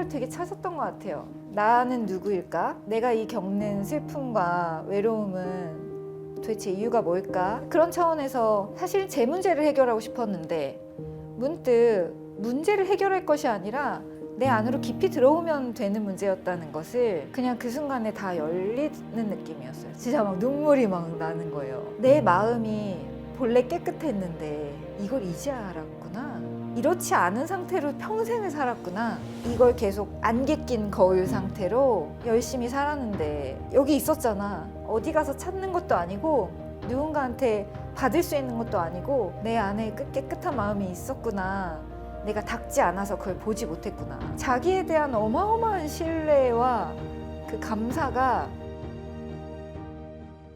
되게 찾았던 것 같아요. 나는 누구일까? 내가 이 겪는 슬픔과 외로움은 도대체 이유가 뭘까? 그런 차원에서 사실 제 문제를 해결하고 싶었는데 문득 문제를 해결할 것이 아니라 내 안으로 깊이 들어오면 되는 문제였다는 것을 그냥 그 순간에 다 열리는 느낌이었어요. 진짜 막 눈물이 막 나는 거예요. 내 마음이 본래 깨끗했는데 이걸 이제 알았구나. 이렇지 않은 상태로 평생을 살았구나. 이걸 계속 안개 낀 거울 상태로 열심히 살았는데 여기 있었잖아. 어디 가서 찾는 것도 아니고 누군가한테 받을 수 있는 것도 아니고 내 안에 깨끗한 마음이 있었구나. 내가 닦지 않아서 그걸 보지 못했구나. 자기에 대한 어마어마한 신뢰와 그 감사가.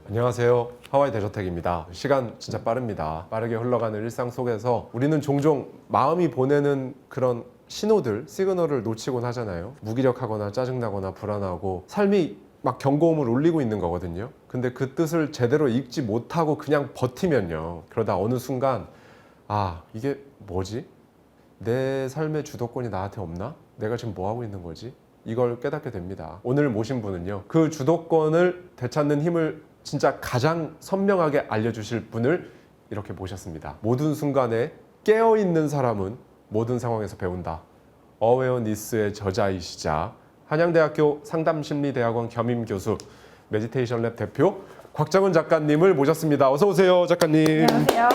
안녕하세요. 하와이 대저택입니다. 시간 진짜 빠릅니다. 빠르게 흘러가는 일상 속에서 우리는 종종 마음이 보내는 그런 신호들, 시그널을 놓치곤 하잖아요. 무기력하거나 짜증나거나 불안하고 삶이 막 경고음을 울리고 있는 거거든요. 근데 그 뜻을 제대로 읽지 못하고 그냥 버티면요, 그러다 어느 순간 이게 뭐지? 내 삶의 주도권이 나한테 없나? 내가 지금 뭐 하고 있는 거지? 이걸 깨닫게 됩니다. 오늘 모신 분은요, 그 주도권을 되찾는 힘을 진짜 가장 선명하게 알려주실 분을 이렇게 모셨습니다. 모든 순간에 깨어있는 사람은 모든 상황에서 배운다. 어웨어니스의 저자이시자 한양대학교 상담심리대학원 겸임교수, 메디테이션 랩 대표 곽정은 작가님을 모셨습니다. 어서 오세요, 작가님. 안녕하세요.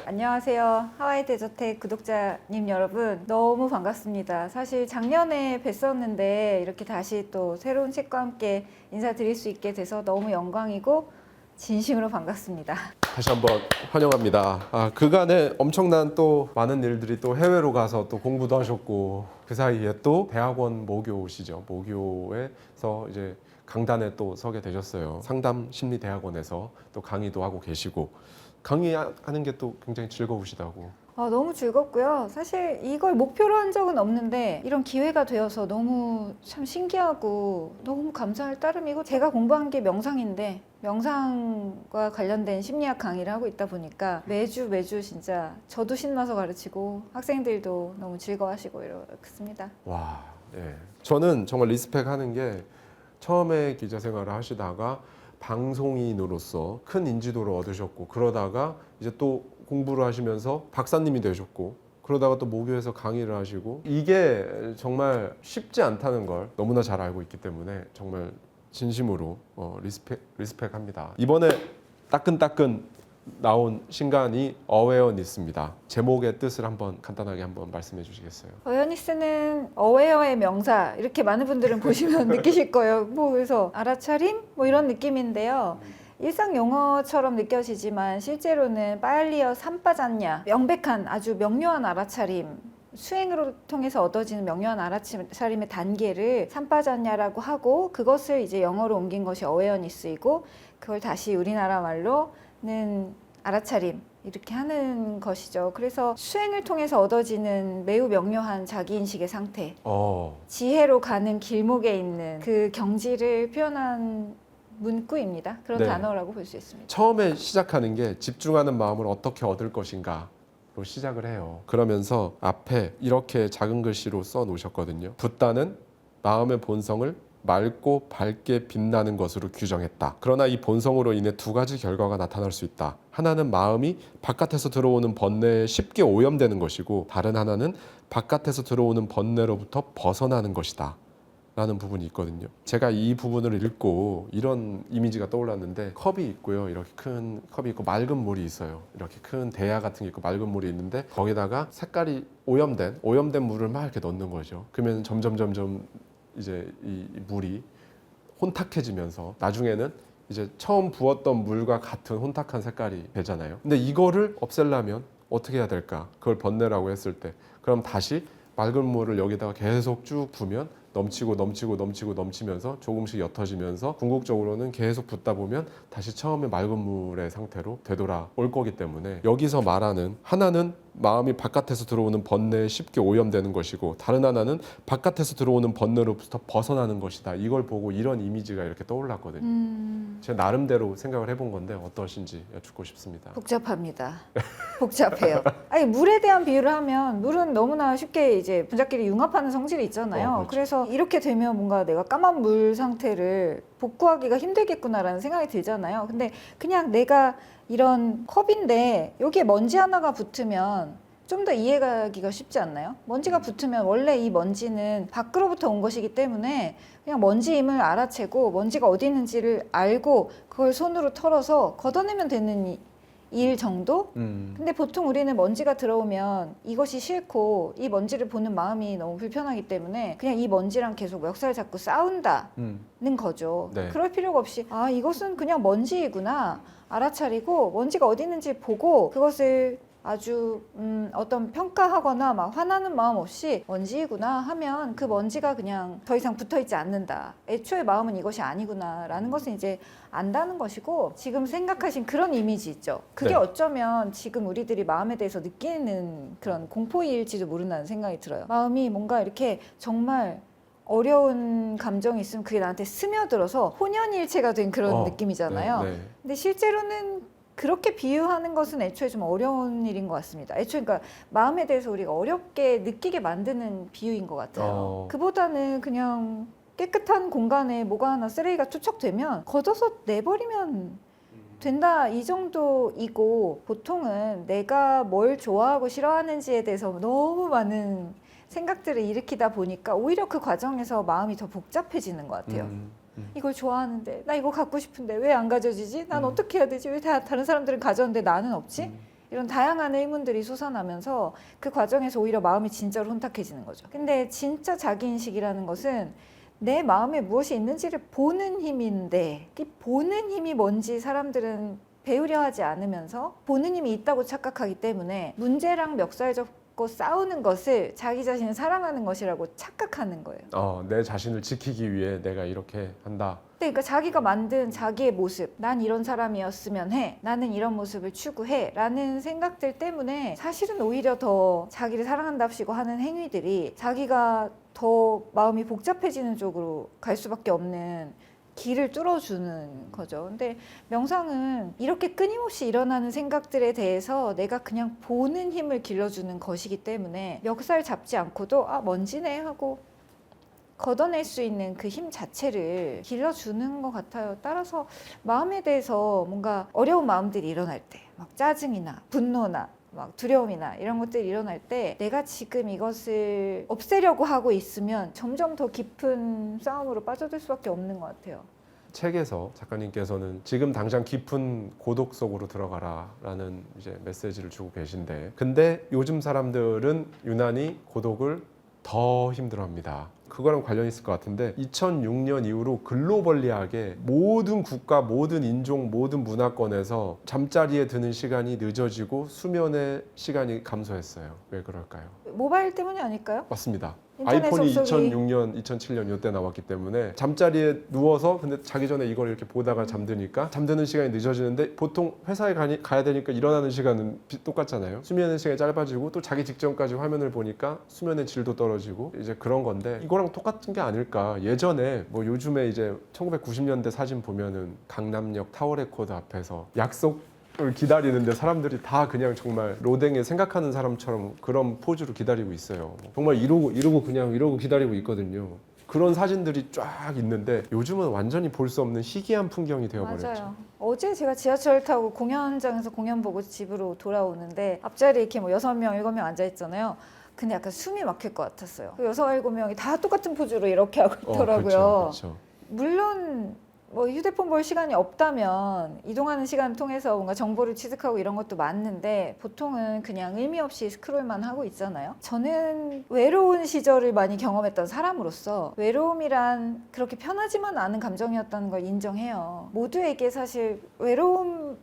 안녕하세요. 하와이 대저택 구독자님 여러분, 너무 반갑습니다. 사실 작년에 뵀었는데 이렇게 다시 또 새로운 책과 함께 인사드릴 수 있게 돼서 너무 영광이고 진심으로 반갑습니다. 다시 한번 환영합니다. 그간에 엄청난 또 많은 일들이, 또 해외로 가서 또 공부도 하셨고, 그 사이에 또 대학원 모교시죠. 모교에서 이제 강단에 또 서게 되셨어요. 상담심리대학원에서 또 강의도 하고 계시고, 강의하는 게 또 굉장히 즐거우시다고. 너무 즐겁고요. 사실 이걸 목표로 한 적은 없는데 이런 기회가 되어서 너무 참 신기하고 너무 감사할 따름이고, 제가 공부한 게 명상인데 명상과 관련된 심리학 강의를 하고 있다 보니까 매주 진짜 저도 신나서 가르치고 학생들도 너무 즐거워하시고 이렇습니다. 와, 예. 저는 정말 리스펙하는 게, 처음에 기자 생활을 하시다가 방송인으로서 큰 인지도를 얻으셨고, 그러다가 이제 또 공부를 하시면서 박사님이 되셨고, 그러다가 또 모교에서 강의를 하시고, 이게 정말 쉽지 않다는 걸 너무나 잘 알고 있기 때문에 정말 진심으로 리스펙합니다. 이번에 따끈따끈 나온 신간이 어웨어니스입니다. 제목의 뜻을 한번 간단하게 한번 말씀해 주시겠어요? 어웨어니스는 어웨어의 명사, 이렇게 많은 분들은 보시면 느끼실 거예요. 그래서 알아차림? 이런 느낌인데요. 일상 용어처럼 느껴지지만 실제로는 빠엘리어 삼빠잔냐, 명백한 아주 명료한 알아차림, 수행으로 통해서 얻어지는 명료한 알아차림의 단계를 삼빠잔냐라고 하고, 그것을 이제 영어로 옮긴 것이 어웨어니스이고, 그걸 다시 우리나라 말로는 알아차림, 이렇게 하는 것이죠. 그래서 수행을 통해서 얻어지는 매우 명료한 자기인식의 상태, 지혜로 가는 길목에 있는 그 경지를 표현한 문구입니다. 그런 네. 단어라고 볼 수 있습니다. 처음에 시작하는 게 집중하는 마음을 어떻게 얻을 것인가 로 시작을 해요. 그러면서 앞에 이렇게 작은 글씨로 써 놓으셨거든요. 붓다는 마음의 본성을 맑고 밝게 빛나는 것으로 규정했다. 그러나 이 본성으로 인해 두 가지 결과가 나타날 수 있다. 하나는 마음이 바깥에서 들어오는 번뇌에 쉽게 오염되는 것이고, 다른 하나는 바깥에서 들어오는 번뇌로부터 벗어나는 것이다 라는 부분이 있거든요. 제가 이 부분을 읽고 이런 이미지가 떠올랐는데, 컵이 있고요. 이렇게 큰 컵이 있고 맑은 물이 있어요. 이렇게 큰 대야 같은 게 있고 맑은 물이 있는데, 거기다가 색깔이 오염된 물을 막 이렇게 넣는 거죠. 그러면 점점 이제 이 물이 혼탁해지면서 나중에는 이제 처음 부었던 물과 같은 혼탁한 색깔이 되잖아요. 근데 이거를 없애려면 어떻게 해야 될까? 그걸 번뇌라고 했을 때, 그럼 다시 맑은 물을 여기다가 계속 쭉 부으면 넘치면서 조금씩 옅어지면서 궁극적으로는 계속 붓다 보면 다시 처음에 맑은 물의 상태로 되돌아올 거기 때문에, 여기서 말하는 하나는 마음이 바깥에서 들어오는 번뇌에 쉽게 오염되는 것이고 다른 하나는 바깥에서 들어오는 번뇌로부터 벗어나는 것이다. 이걸 보고 이런 이미지가 이렇게 떠올랐거든요. 제가 나름대로 생각을 해본 건데 어떠신지 여쭙고 싶습니다. 복잡합니다. 복잡해요. 아니 물에 대한 비유를 하면 물은 너무나 쉽게 이제 분자끼리 융합하는 성질이 있잖아요. 그렇죠. 그래서 이렇게 되면 뭔가 내가 까만 물 상태를 복구하기가 힘들겠구나라는 생각이 들잖아요. 근데 그냥 내가 이런 컵인데 여기에 먼지 하나가 붙으면 좀 더 이해가기가 쉽지 않나요? 먼지가 붙으면 원래 이 먼지는 밖으로부터 온 것이기 때문에 그냥 먼지임을 알아채고 먼지가 어디 있는지를 알고 그걸 손으로 털어서 걷어내면 되는 일 정도? 근데 보통 우리는 먼지가 들어오면 이것이 싫고 이 먼지를 보는 마음이 너무 불편하기 때문에 그냥 이 먼지랑 계속 멱살 잡고 싸운다는 거죠. 네. 그럴 필요가 없이 아 이것은 그냥 먼지이구나 알아차리고 먼지가 어디 있는지 보고 그것을 아주 어떤 평가하거나 막 화나는 마음 없이 먼지이구나 하면 그 먼지가 그냥 더 이상 붙어있지 않는다. 애초에 마음은 이것이 아니구나 라는 것은 이제 안다는 것이고 지금 생각하신 그런 이미지 있죠. 그게 네. 어쩌면 지금 우리들이 마음에 대해서 느끼는 그런 공포일지도 모른다는 생각이 들어요. 마음이 뭔가 이렇게 정말 어려운 감정이 있으면 그게 나한테 스며들어서 혼연일체가 된 그런 느낌이잖아요. 네. 근데 실제로는 그렇게 비유하는 것은 애초에 좀 어려운 일인 것 같습니다. 애초에 그러니까 마음에 대해서 우리가 어렵게 느끼게 만드는 비유인 것 같아요. 그보다는 그냥 깨끗한 공간에 뭐가 하나 쓰레기가 투척되면 걷어서 내버리면 된다 이 정도이고 보통은 내가 뭘 좋아하고 싫어하는지에 대해서 너무 많은 생각들을 일으키다 보니까 오히려 그 과정에서 마음이 더 복잡해지는 것 같아요. 이걸 좋아하는데 나 이거 갖고 싶은데 왜 안 가져지지? 난 어떻게 해야 되지? 왜 다른 사람들은 가졌는데 나는 없지? 이런 다양한 의문들이 솟아나면서 그 과정에서 오히려 마음이 진짜로 혼탁해지는 거죠. 근데 진짜 자기인식이라는 것은 내 마음에 무엇이 있는지를 보는 힘인데 이 보는 힘이 뭔지 사람들은 배우려 하지 않으면서 보는 힘이 있다고 착각하기 때문에 문제랑 멱살 잡고 싸우는 것을 자기 자신을 사랑하는 것이라고 착각하는 거예요. 내 자신을 지키기 위해 내가 이렇게 한다. 그러니까 자기가 만든 자기의 모습, 난 이런 사람이었으면 해, 나는 이런 모습을 추구해 라는 생각들 때문에 사실은 오히려 더 자기를 사랑한답시고 하는 행위들이 자기가 더 마음이 복잡해지는 쪽으로 갈 수밖에 없는 길을 뚫어주는 거죠. 근데 명상은 이렇게 끊임없이 일어나는 생각들에 대해서 내가 그냥 보는 힘을 길러주는 것이기 때문에 멱살 잡지 않고도 아 먼지네 하고 걷어낼 수 있는 그 힘 자체를 길러주는 것 같아요. 따라서 마음에 대해서 뭔가 어려운 마음들이 일어날 때 막 짜증이나 분노나 막 두려움이나 이런 것들이 일어날 때 내가 지금 이것을 없애려고 하고 있으면 점점 더 깊은 싸움으로 빠져들 수밖에 없는 것 같아요. 책에서 작가님께서는 지금 당장 깊은 고독 속으로 들어가라라는 이제 메시지를 주고 계신데 근데 요즘 사람들은 유난히 고독을 더 힘들어합니다. 그거랑 관련이 있을 것 같은데 2006년 이후로 글로벌리하게 모든 국가, 모든 인종, 모든 문화권에서 잠자리에 드는 시간이 늦어지고 수면의 시간이 감소했어요. 왜 그럴까요? 모바일 때문이 아닐까요? 맞습니다. 인터넷 아이폰이 접속이 2006년, 2007년 이때 나왔기 때문에 잠자리에 누워서 근데 자기 전에 이걸 이렇게 보다가 잠드니까 잠드는 시간이 늦어지는데 보통 회사에 가야 되니까 일어나는 시간은 똑같잖아요. 수면의 시간이 짧아지고 또 자기 직전까지 화면을 보니까 수면의 질도 떨어지고 이제 그런 건데 이거랑 똑같은 게 아닐까. 예전에 뭐 요즘에 이제 1990년대 사진 보면은 강남역 타워레코드 앞에서 약속 을 기다리는데 사람들이 다 그냥 정말 로댕에 생각하는 사람처럼 그런 포즈로 기다리고 있어요. 정말 이러고 그냥 이러고 기다리고 있거든요. 그런 사진들이 쫙 있는데 요즘은 완전히 볼 수 없는 희귀한 풍경이 되어버렸죠. 맞아요. 어제 제가 지하철 타고 공연장에서 공연 보고 집으로 돌아오는데 앞자리에 이렇게 뭐 6명, 7명 앉아있잖아요. 근데 약간 숨이 막힐 것 같았어요. 그 6, 7명이 다 똑같은 포즈로 이렇게 하고 있더라고요. 그렇죠. 물론 뭐 휴대폰 볼 시간이 없다면 이동하는 시간을 통해서 뭔가 정보를 취득하고 이런 것도 맞는데 보통은 그냥 의미 없이 스크롤만 하고 있잖아요. 저는 외로운 시절을 많이 경험했던 사람으로서 외로움이란 그렇게 편하지만 않은 감정이었다는 걸 인정해요. 모두에게 사실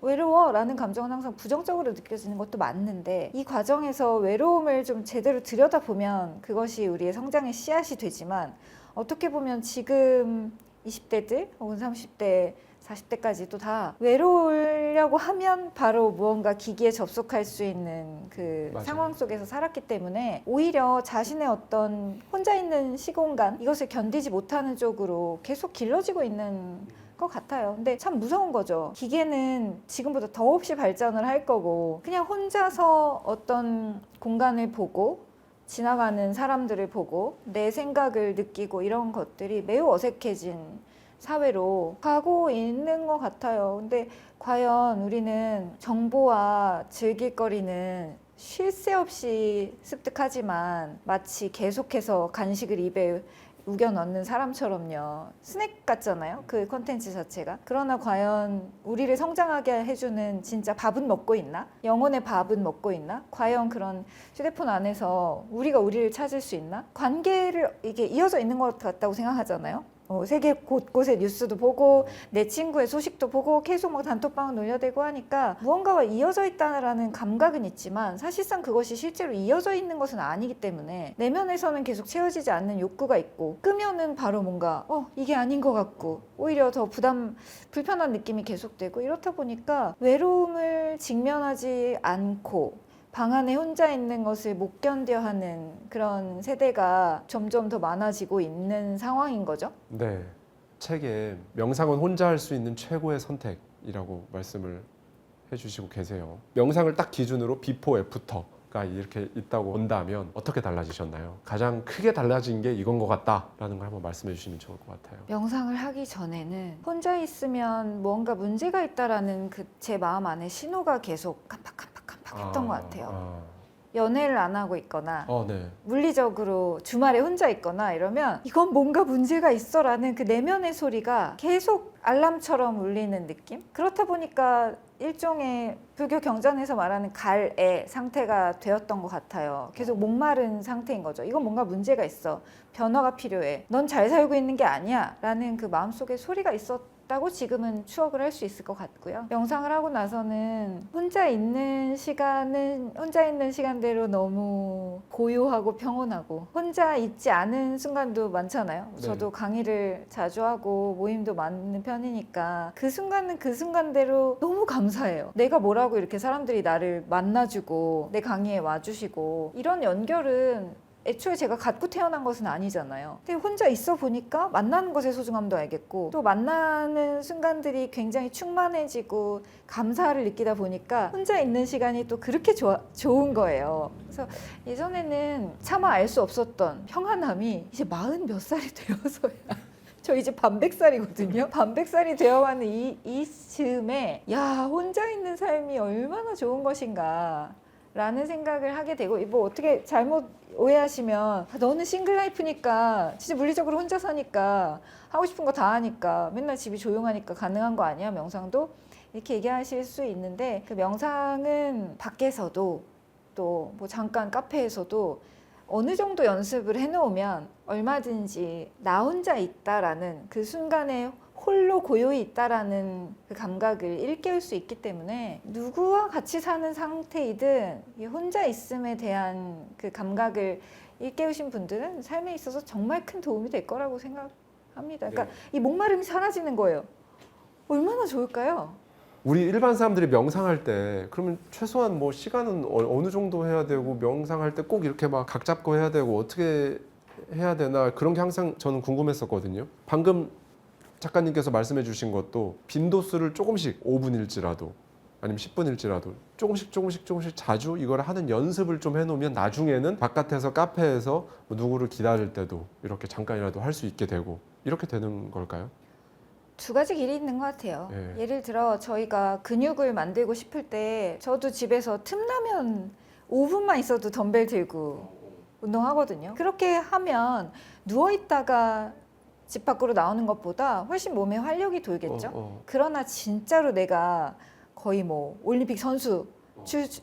외로워라는 감정은 항상 부정적으로 느껴지는 것도 맞는데 이 과정에서 외로움을 좀 제대로 들여다보면 그것이 우리의 성장의 씨앗이 되지만 어떻게 보면 지금 20대들 혹은 30대, 40대까지도 다 외로우려 하려고 하면 바로 무언가 기기에 접속할 수 있는 그 맞아요. 상황 속에서 살았기 때문에 오히려 자신의 어떤 혼자 있는 시공간 이것을 견디지 못하는 쪽으로 계속 길러지고 있는 것 같아요. 근데 참 무서운 거죠. 기계는 지금보다 더없이 발전을 할 거고 그냥 혼자서 어떤 공간을 보고 지나가는 사람들을 보고 내 생각을 느끼고 이런 것들이 매우 어색해진 사회로 가고 있는 것 같아요. 근데 과연 우리는 정보와 즐길 거리는 쉴 새 없이 습득하지만 마치 계속해서 간식을 입에 우겨 넣는 사람처럼요. 스낵 같잖아요. 그 콘텐츠 자체가. 그러나 과연 우리를 성장하게 해주는 진짜 밥은 먹고 있나? 영혼의 밥은 먹고 있나? 과연 그런 휴대폰 안에서 우리가 우리를 찾을 수 있나? 관계를 이게 이어져 있는 것 같다고 생각하잖아요. 세계 곳곳의 뉴스도 보고 내 친구의 소식도 보고 계속 막 단톡방을 놀려대고 하니까 무언가와 이어져 있다는 감각은 있지만 사실상 그것이 실제로 이어져 있는 것은 아니기 때문에 내면에서는 계속 채워지지 않는 욕구가 있고 끄면은 바로 뭔가 이게 아닌 것 같고 오히려 더 불편한 느낌이 계속되고 이렇다 보니까 외로움을 직면하지 않고 방 안에 혼자 있는 것을 못 견뎌 하는 그런 세대가 점점 더 많아지고 있는 상황인 거죠. 네. 책에 명상은 혼자 할 수 있는 최고의 선택이라고 말씀을 해주시고 계세요. 명상을 딱 기준으로 비포 애프터가 이렇게 있다고 본다면 어떻게 달라지셨나요? 가장 크게 달라진 게 이건 것 같다라는 걸 한번 말씀해 주시면 좋을 것 같아요. 명상을 하기 전에는 혼자 있으면 뭔가 문제가 있다라는 그 제 마음 안에 신호가 계속 깜빡깜빡 했던 것 같아요. 연애를 안 하고 있거나 네. 물리적으로 주말에 혼자 있거나 이러면 이건 뭔가 문제가 있어라는 그 내면의 소리가 계속 알람처럼 울리는 느낌? 그렇다 보니까 일종의 불교 경전에서 말하는 갈애 상태가 되었던 것 같아요. 계속 목마른 상태인 거죠. 이건 뭔가 문제가 있어. 변화가 필요해. 넌 잘 살고 있는 게 아니야. 라는 그 마음속에 소리가 있었다고 지금은 추억을 할 수 있을 것 같고요. 명상을 하고 나서는 혼자 있는 시간대로 너무 고요하고 평온하고 혼자 있지 않은 순간도 많잖아요. 네. 저도 강의를 자주 하고 모임도 많은 편이니까 그 순간은 그 순간대로 너무 감사해요. 내가 뭐라고 이렇게 사람들이 나를 만나주고 내 강의에 와주시고 이런 연결은 애초에 제가 갖고 태어난 것은 아니잖아요. 근데 혼자 있어 보니까 만나는 것의 소중함도 알겠고 또 만나는 순간들이 굉장히 충만해지고 감사를 느끼다 보니까 혼자 있는 시간이 또 그렇게 좋은 거예요. 그래서 예전에는 차마 알 수 없었던 평안함이 이제 40 몇 살이 되어서야 저 이제 반백살이거든요. 반백살이 되어가는 이 즈음에 야 혼자 있는 삶이 얼마나 좋은 것인가 라는 생각을 하게 되고 뭐 어떻게 잘못 오해하시면 너는 싱글 라이프니까 진짜 물리적으로 혼자 사니까 하고 싶은 거 다 하니까 맨날 집이 조용하니까 가능한 거 아니야 명상도? 이렇게 얘기하실 수 있는데 그 명상은 밖에서도 또 뭐 잠깐 카페에서도 어느 정도 연습을 해놓으면 얼마든지 나 혼자 있다라는 그 순간에 홀로 고요히 있다라는 그 감각을 일깨울 수 있기 때문에 누구와 같이 사는 상태이든 이 혼자 있음에 대한 그 감각을 일깨우신 분들은 삶에 있어서 정말 큰 도움이 될 거라고 생각합니다. 그러니까 이 목마름이 사라지는 거예요. 얼마나 좋을까요? 우리 일반 사람들이 명상할 때 그러면 최소한 뭐 시간은 어느 정도 해야 되고 명상할 때 꼭 이렇게 막 각 잡고 해야 되고 어떻게 해야 되나 그런 게 항상 저는 궁금했었거든요. 방금 작가님께서 말씀해 주신 것도 빈도수를 조금씩 5분일지라도 아니면 10분일지라도 조금씩 자주 이걸 하는 연습을 좀 해놓으면 나중에는 바깥에서 카페에서 뭐 누구를 기다릴 때도 이렇게 잠깐이라도 할 수 있게 되고 이렇게 되는 걸까요? 두 가지 길이 있는 것 같아요. 예. 예를 들어 저희가 근육을 만들고 싶을 때 저도 집에서 틈나면 5분만 있어도 덤벨 들고 운동하거든요. 그렇게 하면 누워있다가 집 밖으로 나오는 것보다 훨씬 몸에 활력이 돌겠죠. 그러나 진짜로 내가 거의 뭐 올림픽 선수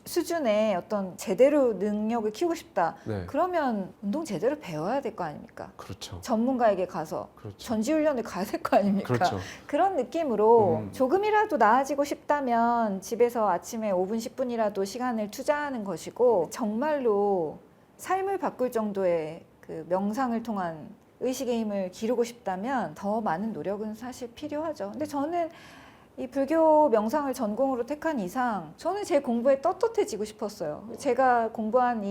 수준의 어떤 제대로 능력을 키우고 싶다. 네. 그러면 운동 제대로 배워야 될 거 아닙니까? 그렇죠. 전문가에게 가서 그렇죠. 전지훈련을 가야 될 거 아닙니까? 그렇죠. 그런 느낌으로 음. 조금이라도 나아지고 싶다면 집에서 아침에 5분, 10분이라도 시간을 투자하는 것이고 정말로 삶을 바꿀 정도의 그 명상을 통한 의식의 힘을 기르고 싶다면 더 많은 노력은 사실 필요하죠. 근데 저는 이 불교 명상을 전공으로 택한 이상 저는 제 공부에 떳떳해지고 싶었어요. 제가 공부한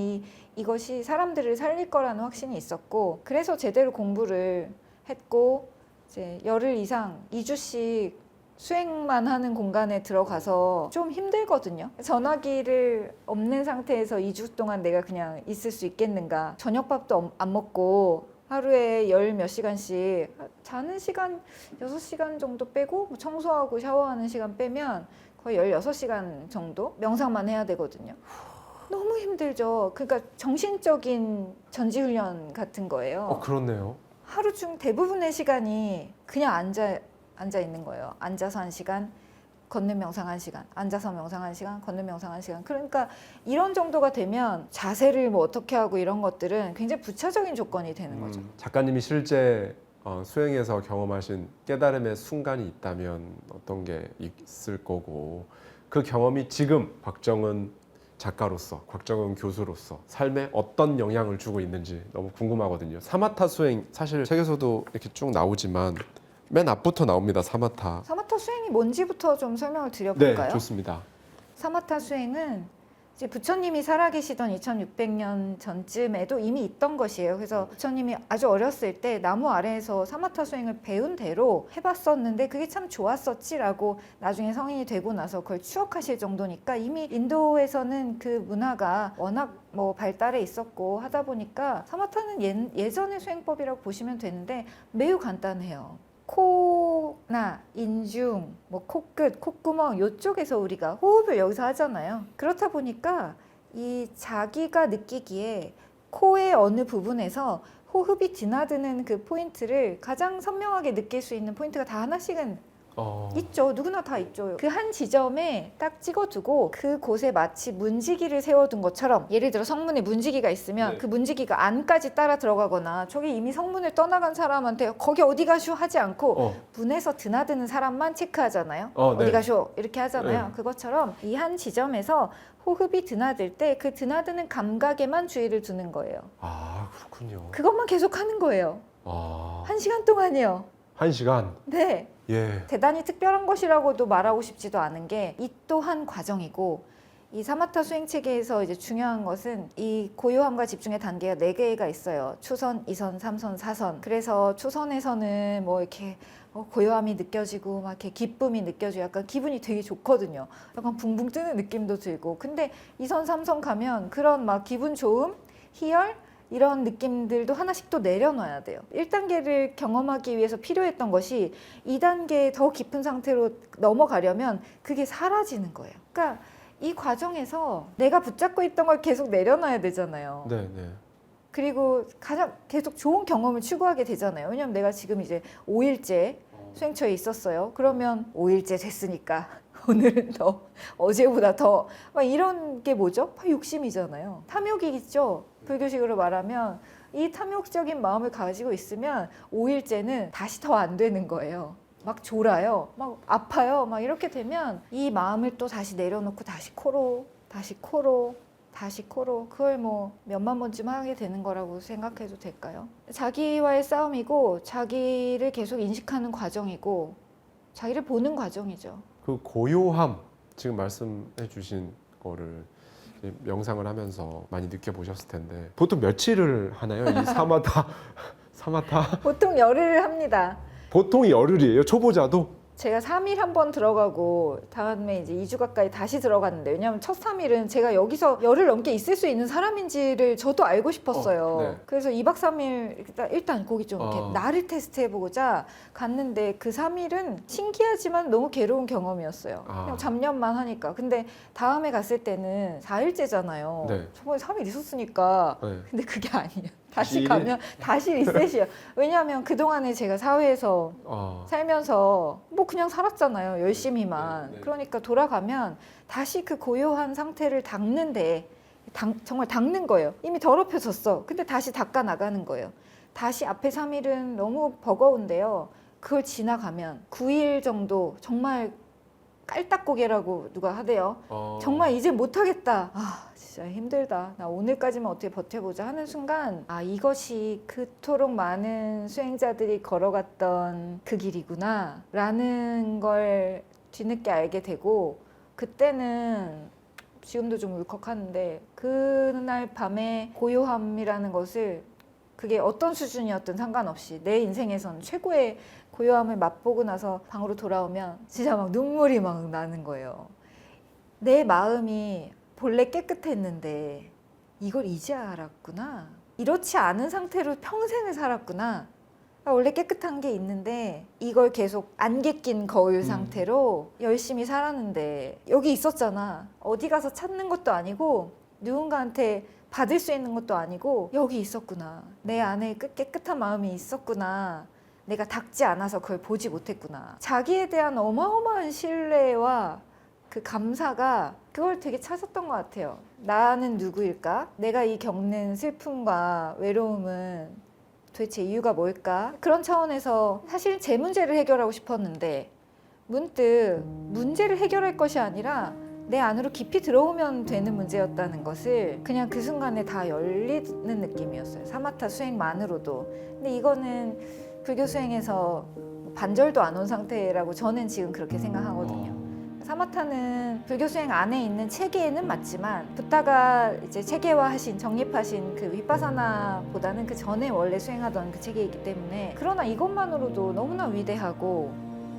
이것이 사람들을 살릴 거라는 확신이 있었고, 그래서 제대로 공부를 했고, 이제 열흘 이상 2주씩 수행만 하는 공간에 들어가서 좀 힘들거든요. 전화기를 없는 상태에서 2주 동안 내가 그냥 있을 수 있겠는가. 저녁밥도 안 먹고 하루에 열 몇 시간씩, 자는 시간 6시간 정도 빼고 뭐 청소하고 샤워하는 시간 빼면 거의 16시간 정도 명상만 해야 되거든요. 너무 힘들죠. 그러니까 정신적인 전지훈련 같은 거예요. 그렇네요. 하루 중 대부분의 시간이 그냥 앉아 있는 거예요. 앉아서 1시간, 걷는 명상 1시간, 앉아서 명상 1시간, 걷는 명상 1시간. 그러니까 이런 정도가 되면 자세를 뭐 어떻게 하고 이런 것들은 굉장히 부차적인 조건이 되는 거죠. 작가님이 실제 수행에서 경험하신 깨달음의 순간이 있다면 어떤 게 있을 거고, 그 경험이 지금 곽정은 작가로서, 곽정은 교수로서 삶에 어떤 영향을 주고 있는지 너무 궁금하거든요. 사마타 수행, 사실 책에서도 이렇게 쭉 나오지만 맨 앞부터 나옵니다. 사마타. 사마타 수행이 뭔지부터 좀 설명을 드려볼까요? 네, 좋습니다. 사마타 수행은 이제 부처님이 살아계시던 2600년 전쯤에도 이미 있던 것이에요. 그래서 부처님이 아주 어렸을 때 나무 아래에서 사마타 수행을 배운 대로 해봤었는데 그게 참 좋았었지라고 나중에 성인이 되고 나서 그걸 추억하실 정도니까, 이미 인도에서는 그 문화가 워낙 뭐 발달해 있었고 하다 보니까 사마타는 예전의 수행법이라고 보시면 되는데 매우 간단해요. 코나 인중, 뭐 코끝, 콧구멍 요쪽에서 우리가 호흡을 여기서 하잖아요. 그렇다 보니까 이 자기가 느끼기에 코의 어느 부분에서 호흡이 드나드는 그 포인트를 가장 선명하게 느낄 수 있는 포인트가 다 하나씩은 있죠. 누구나 다 있죠. 그 한 지점에 딱 찍어두고 그곳에 마치 문지기를 세워둔 것처럼, 예를 들어 성문에 문지기가 있으면 네. 그 문지기가 안까지 따라 들어가거나, 저기 이미 성문을 떠나간 사람한테 거기 어디 가쇼 하지 않고 문에서 드나드는 사람만 체크하잖아요. 어디 네. 가쇼 이렇게 하잖아요. 네. 그것처럼 이 한 지점에서 호흡이 드나들 때 그 드나드는 감각에만 주의를 두는 거예요. 그렇군요. 그것만 계속 하는 거예요. 1시간 동안이요. 1시간. 네. 예. 대단히 특별한 것이라고도 말하고 싶지도 않은 게, 이 또한 과정이고, 이 사마타 수행 체계에서 이제 중요한 것은 이 고요함과 집중의 단계가 4개가 있어요. 추선, 2선, 3선, 4선. 그래서 추선에서는 뭐 이렇게 고요함이 느껴지고 막 이렇게 기쁨이 느껴지고 약간 기분이 되게 좋거든요. 약간 붕붕 뜨는 느낌도 들고. 근데 2선, 3선 가면 그런 막 기분 좋음, 희열, 이런 느낌들도 하나씩 또 내려놔야 돼요. 1단계를 경험하기 위해서 필요했던 것이 2단계 더 깊은 상태로 넘어가려면 그게 사라지는 거예요. 그러니까 이 과정에서 내가 붙잡고 있던 걸 계속 내려놔야 되잖아요. 네, 네. 그리고 가장 계속 좋은 경험을 추구하게 되잖아요. 왜냐면 내가 지금 이제 5일째 수행처에 있었어요. 그러면 5일째 됐으니까 오늘은 더, 어제보다 더, 막 이런 게 뭐죠? 욕심이잖아요. 탐욕이겠죠. 불교식으로 말하면 이 탐욕적인 마음을 가지고 있으면 5일째는 다시 더 안 되는 거예요. 막 졸아요. 막 아파요. 막 이렇게 되면 이 마음을 또 다시 내려놓고 다시 코로, 다시 코로, 다시 코로, 그걸 뭐 몇만 번쯤 하게 되는 거라고 생각해도 될까요? 자기와의 싸움이고, 자기를 계속 인식하는 과정이고, 자기를 보는 과정이죠. 그 고요함, 지금 말씀해 주신 거를 명상을 하면서 많이 느껴보셨을 텐데, 보통 며칠을 하나요? 이 사마타? 보통 열흘을 합니다. 보통 열흘이에요? 초보자도? 제가 3일 한 번 들어가고 다음에 이제 2주 가까이 다시 들어갔는데, 왜냐하면 첫 3일은 제가 여기서 열흘 넘게 있을 수 있는 사람인지를 저도 알고 싶었어요. 네. 그래서 2박 3일 일단 거기 좀 이렇게 나를 테스트해보고자 갔는데, 그 3일은 신기하지만 너무 괴로운 경험이었어요. 그냥 잡념만 하니까. 근데 다음에 갔을 때는 4일째잖아요. 네. 저번에 3일 있었으니까. 네. 근데 그게 아니에요. 다시 일이? 가면 다시 리셋이에요. 왜냐하면 그동안에 제가 사회에서 살면서 뭐 그냥 살았잖아요. 열심히만. 네. 그러니까 돌아가면 다시 그 고요한 상태를 닦는데, 정말 닦는 거예요. 이미 더럽혀졌어. 근데 다시 닦아 나가는 거예요. 다시 앞에 3일은 너무 버거운데요. 그걸 지나가면 9일 정도 정말 깔딱고개라고 누가 하대요. 정말 이제 못하겠다. 진짜 힘들다. 나 오늘까지만 어떻게 버텨보자 하는 순간, 이것이 그토록 많은 수행자들이 걸어갔던 그 길이구나 라는 걸 뒤늦게 알게 되고, 그때는 지금도 좀 울컥하는데, 그날 밤에 고요함이라는 것을, 그게 어떤 수준이었든 상관없이 내 인생에선 최고의 고요함을 맛보고 나서 방으로 돌아오면 진짜 막 눈물이 막 나는 거예요. 내 마음이 본래 깨끗했는데 이걸 이제 알았구나. 이렇지 않은 상태로 평생을 살았구나. 원래 깨끗한 게 있는데 이걸 계속 안개 낀 거울 상태로 열심히 살았는데 여기 있었잖아. 어디 가서 찾는 것도 아니고 누군가한테 받을 수 있는 것도 아니고 여기 있었구나. 내 안에 깨끗한 마음이 있었구나. 내가 닦지 않아서 그걸 보지 못했구나. 자기에 대한 어마어마한 신뢰와 그 감사가 그걸 되게 찾았던 것 같아요. 나는 누구일까? 내가 이 겪는 슬픔과 외로움은 도대체 이유가 뭘까? 그런 차원에서 사실 제 문제를 해결하고 싶었는데 문득 문제를 해결할 것이 아니라 내 안으로 깊이 들어오면 되는 문제였다는 것을 그냥 그 순간에 다 열리는 느낌이었어요. 사마타 수행만으로도. 근데 이거는 불교 수행에서 반절도 안 온 상태라고 저는 지금 그렇게 생각하거든요. 사마타는 불교 수행 안에 있는 체계는 맞지만 붓다가 이제 체계화하신 정립하신 그 위파사나보다는 그 전에 원래 수행하던 그 체계이기 때문에, 그러나 이것만으로도 너무나 위대하고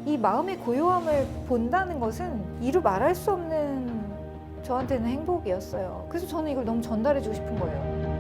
이 마음의 고요함을 본다는 것은 이루 말할 수 없는 저한테는 행복이었어요. 그래서 저는 이걸 너무 전달해주고 싶은 거예요.